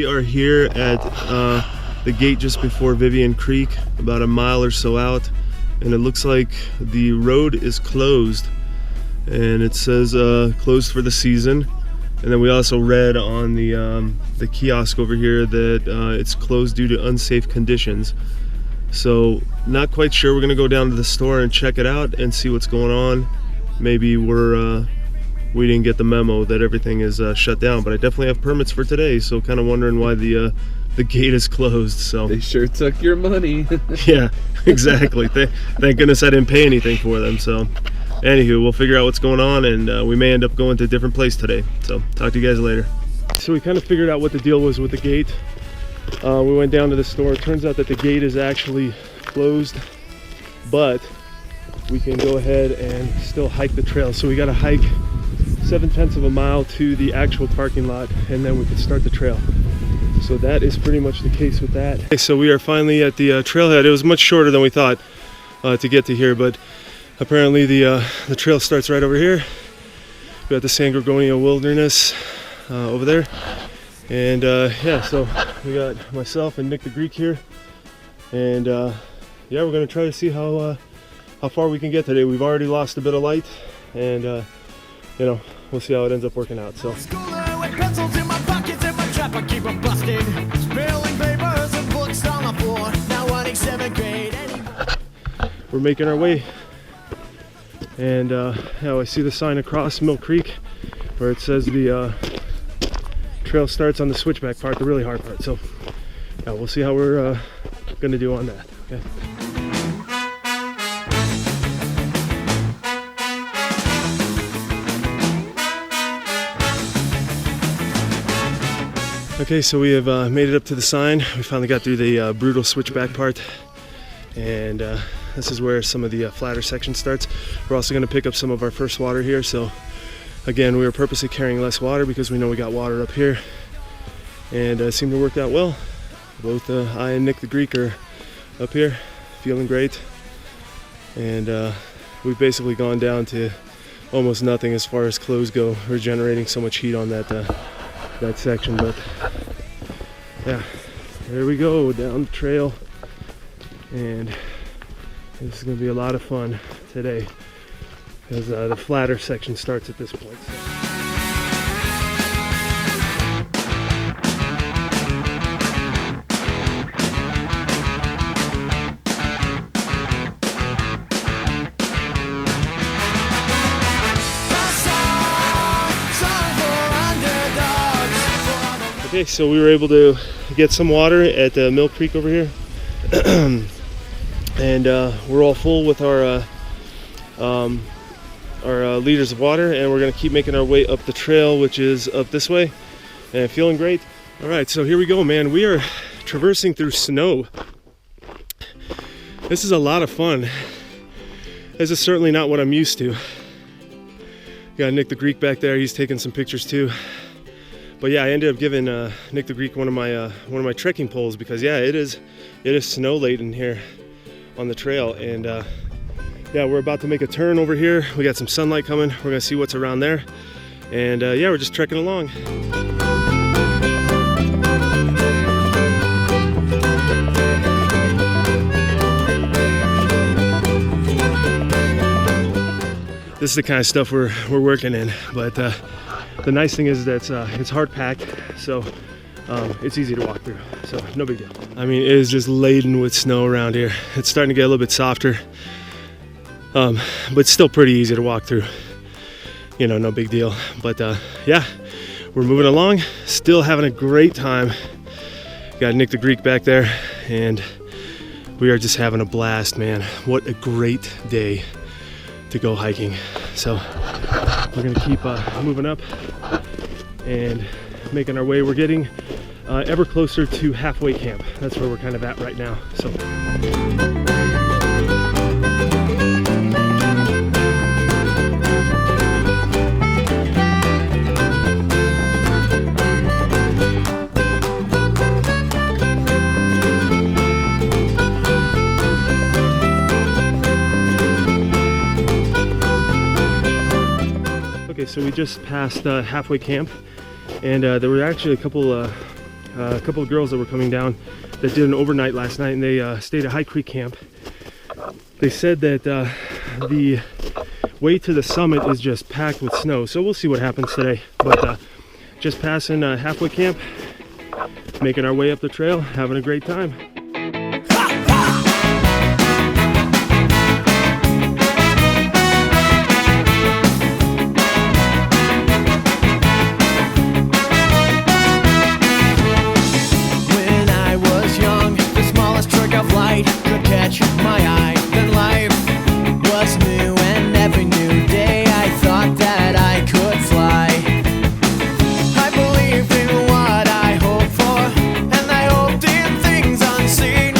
we are here at the gate just before Vivian Creek, about a mile or so out, and it looks like the road is closed, and it says closed for the season. And then we also read on the kiosk over here that it's closed due to unsafe conditions. So not quite sure. We're gonna go down to the store and check it out and see what's going on. Maybe we didn't get the memo that everything is shut down, but I definitely have permits for today, so kind of wondering why the gate is closed. So they sure took your money. Yeah, exactly. Thank goodness I didn't pay anything for them. So anywho, we'll figure out what's going on, and we may end up going to a different place today. So talk to you guys later. So we kind of figured out what the deal was with the gate. We went down to the store. It turns out that the gate is actually closed, but we can go ahead and still hike the trail. So we got to hike 7/10 of a mile to the actual parking lot, and then we can start the trail. So that is pretty much the case with that. Okay, so we are finally at the trailhead. It was much shorter than we thought to get to here, but apparently the trail starts right over here. We got the San Gorgonio Wilderness over there, and yeah, so we got myself and Nick the Greek here, and yeah, we're gonna try to see how far we can get today. We've already lost a bit of light, and you know, we'll see how it ends up working out. So we're making our way, and yeah, I see the sign across Mill Creek where it says the trail starts on the switchback part, the really hard part. So yeah, we'll see how we're gonna do on that. Okay. Okay, so we have made it up to the sign. We finally got through the brutal switchback part, and this is where some of the flatter section starts. We're also going to pick up some of our first water here. So again, we were purposely carrying less water because we know we got water up here, and it seemed to work out well. Both I and Nick the Greek are up here feeling great, and we've basically gone down to almost nothing as far as clothes go. We're generating so much heat on that section, but yeah, there we go down the trail, and this is going to be a lot of fun today because the flatter section starts at this point. So. Okay, so we were able to get some water at Mill Creek over here, and we're all full with our liters of water, and we're going to keep making our way up the trail, which is up this way, and feeling great. All right, so here we go, man. We are traversing through snow. This is a lot of fun. This is certainly not what I'm used to. Got Nick the Greek back there. He's taking some pictures too. But yeah, I ended up giving Nick the Greek one of my trekking poles because yeah, it is snow laden here on the trail, and yeah, we're about to make a turn over here. We got some sunlight coming. We're gonna see what's around there, and yeah, we're just trekking along. This is the kind of stuff we're working in, but the nice thing is that it's hard packed, so it's easy to walk through, so no big deal. I mean, it is just laden with snow around here. It's starting to get a little bit softer, but still pretty easy to walk through. You know, no big deal. But yeah, we're moving along, still having a great time. Got Nick the Greek back there, and we are just having a blast, man. What a great day to go hiking. So we're gonna keep moving up and making our way. We're getting ever closer to halfway camp. That's where we're kind of at right now. So okay, so we just passed halfway camp, and there were actually a couple a couple of girls that were coming down that did an overnight last night, and they stayed at High Creek Camp. They said that the way to the summit is just packed with snow, so we'll see what happens today. But just passing halfway camp, making our way up the trail, having a great time. Could catch my eye, then life was new, and every new day I thought that I could fly. I believed in what I hoped for, and I hoped in things unseen.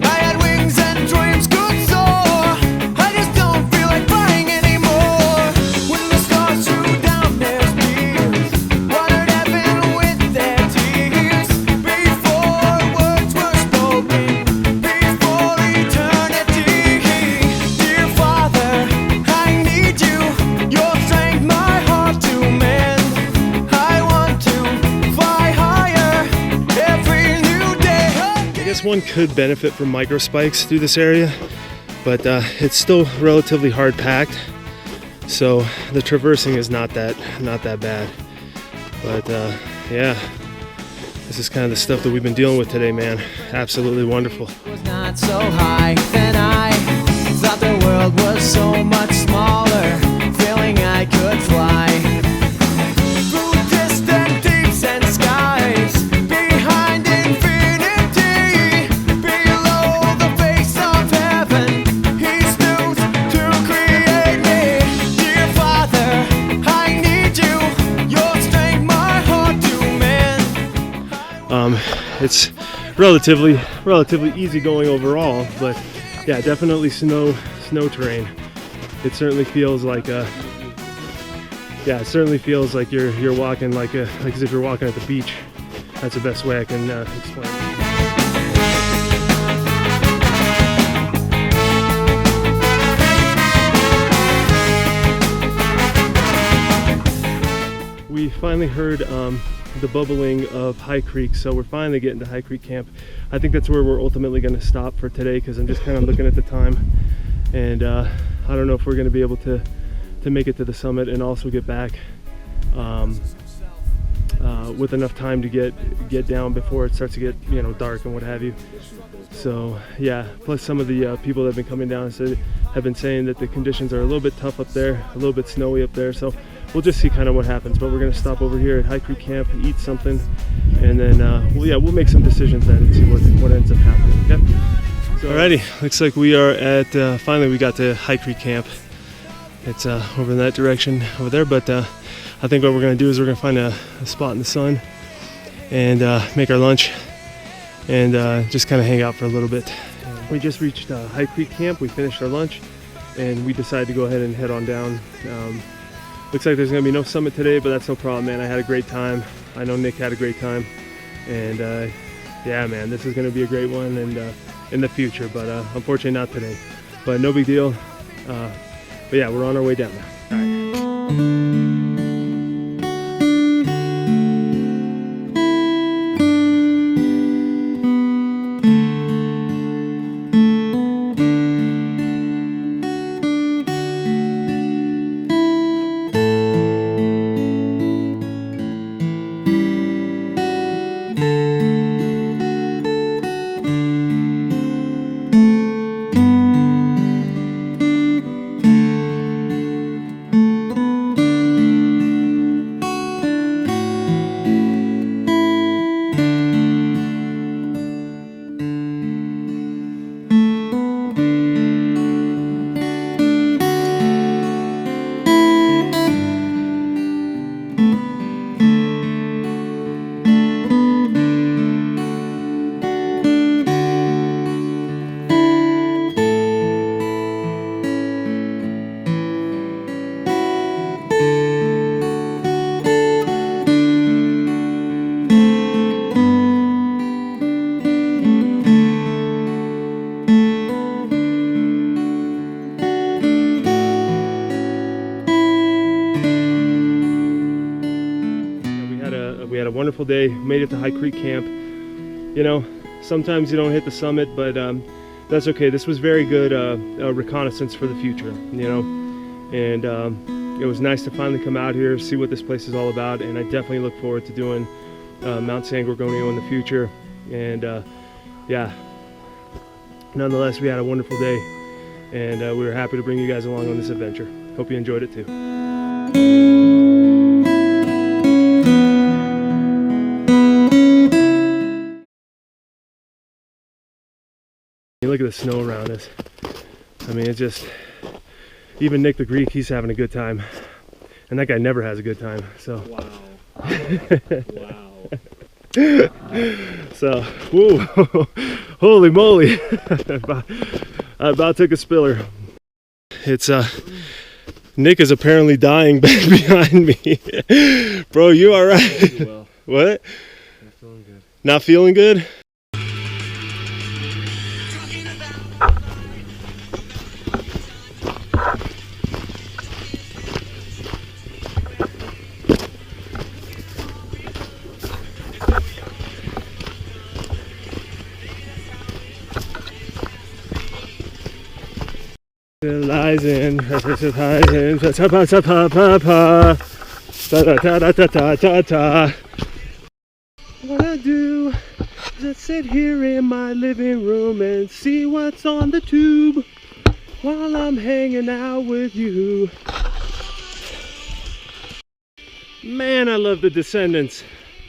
I had wings and dreams could soar. I just don't feel like flying anymore. When the stars threw down their spears, watered heaven with their tears, before words were spoken. One could benefit from micro spikes through this area, but it's still relatively hard packed, so the traversing is not that bad. But yeah, this is kind of the stuff that we've been dealing with today, man. Absolutely wonderful. It was not so high, then I thought the world was so much smaller, feeling I could fly through distant deeps and skies, behind infinity, below the face of heaven. He stooped to create me. Dear Father, I need you. Your strength my heart to mend. It's relatively easy going overall, but yeah, definitely snow terrain. It certainly feels like you're walking like as if you're walking at the beach. That's the best way I can explain it. We finally heard the bubbling of High Creek, so we're finally getting to High Creek Camp. I think that's where we're ultimately going to stop for today, because I'm just kind of looking at the time, and I don't know if we're going to be able to make it to the summit and also get back with enough time to get down before it starts to get dark and what have you. So yeah, plus some of the people that have been coming down have been saying that the conditions are a little bit tough up there, a little bit snowy up there, so we'll just see kind of what happens. But we're going to stop over here at High Creek Camp and eat something, and then we'll make some decisions then and see what ends up happening. Okay. So, alrighty, looks like we are at finally we got to High Creek Camp. It's over in that direction over there, but I think what we're going to do is we're going to find a spot in the sun and make our lunch and just kind of hang out for a little bit. We just reached High Creek Camp. We finished our lunch and we decided to go ahead and head on down. Looks like there's going to be no summit today, but that's no problem, man. I had a great time. I know Nick had a great time, and yeah, man, this is going to be a great one and in the future, but unfortunately not today. But no big deal. But yeah, we're on our way down now. All right. wonderful day. Made it to High Creek Camp. You know, sometimes you don't hit the summit, but that's okay. This was very good reconnaissance for the future, you know. And it was nice to finally come out here, see what this place is all about, and I definitely look forward to doing Mount San Gorgonio in the future. And yeah, nonetheless, we had a wonderful day, and we were happy to bring you guys along on this adventure. Hope you enjoyed it too. Look at the snow around us. I mean, it's just, even Nick the Greek, he's having a good time. And that guy never has a good time, so. Wow. Wow. So, whoa, holy moly. I about took a spiller. It's, Nick is apparently dying back behind me. Bro, you all right? Well. What? Not feeling good. Not feeling good? Lies in, what I do is I sit here in my living room and see what's on the tube while I'm hanging out with you. Man, I love the Descendants.